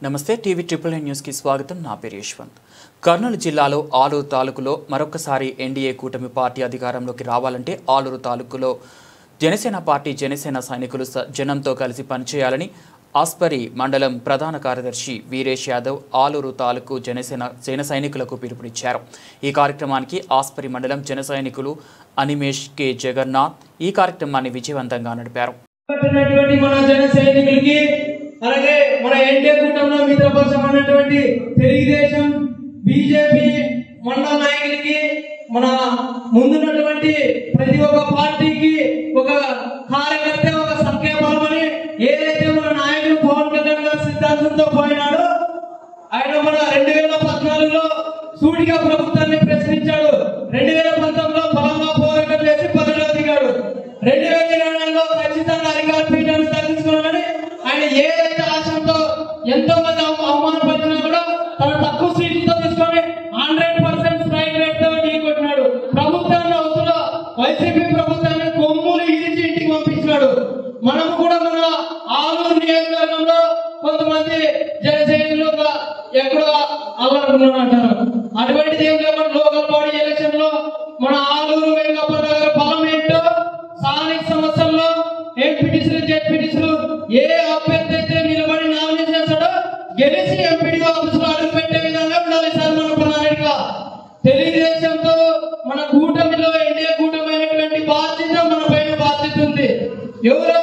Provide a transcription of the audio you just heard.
నమస్తే TV triple nine news కి స్వాగతం. నా పేరు యశ్వంత్. కర్నూలు జిల్లాలో ఆలూరు తాలూకులో మరొకసారి ఎన్డీఏ కూటమి పార్టీ అధికారంలోకి రావాలంటే ఆలూరు తాలూకులో జనసేన పార్టీ జనసేన సైనికులు జనంతో కలిసి పనిచేయాలని ఆస్పరి మండలం ప్రధాన కార్యదర్శి వీరేష్ యాదవ్ ఆలూరు తాలూకు జన సైనికులకు పిలుపునిచ్చారు. ఈ కార్యక్రమానికి ఆస్పరి మండలం జన సైనికులు అనిమేష్ కె జగన్నాథ్ ఈ కార్యక్రమాన్ని విజయవంతంగా నడిపారు. అలాగే మన ఎన్డీఏ కూటమిలో మిత్రపక్షమైనటువంటి తెలుగుదేశం బీజేపీ మండల నాయకులకి మన ముందున్నటువంటి ప్రతి ఒక్క పార్టీకి ఒక కార్యకర్త ఒక సంఖ్యాబలమని ఏదైతే మన నాయకుడు పవన్ కళ్యాణ్ గారి సిద్ధాంతంతో పోయినాడో ఆయన మన 2014లో సూటిగా ప్రభుత్వాన్ని ప్రశ్నించాడు. 2019లో బలంగా పోరాటం చేసి పదవిలో దిగాడు. 2020లో ఖచ్చితంగా అధికార పీఠాన్ని దక్కించుకున్నాడని ఆయన ఏదైతే ఆశతో ఎంతో మంది అవమానపరిచినా కూడా తన తక్కువ సీట్లతో తీసుకొని 100% స్ట్రైక్ రేట్ తో ఢీకొట్టినాడు. ప్రభుత్వాన్ని అవసరం వైసీపీ ప్రభుత్వాన్ని కొమ్ములు ఇరిచి ఇంటికి పంపించినాడు. మనం కూడా మన ఆలూరు నియోజకవర్గంలో కొంతమంది జనసైనికులు ఎక్కడో అవ్వాలనుకున్నారంటారు. అటువంటిది ఏం లేదు. మన లోకల్ బాడీ ఎలక్షన్ లో మన ఆలూరు వెంకప్ప బలం ఏంటో స్థానిక సంస్థల్లో ఎంపీటీసీలు జెడ్పీటీసీలు ఏ అభ్యర్థి అయితే నిలబడి నామినేషన్ చేస్తాడో గెలిచి ఎంపీడీ ఆఫీసులో అడుగు పెట్టే విధంగా ఉండాలి సార్ మన ప్రణాళిక. తెలుగుదేశంతో మన కూటమిలో ఎన్డీఏ కూటమి అయినటువంటి బాధ్యత మన పైన బాధ్యత ఉంది. ఎవరో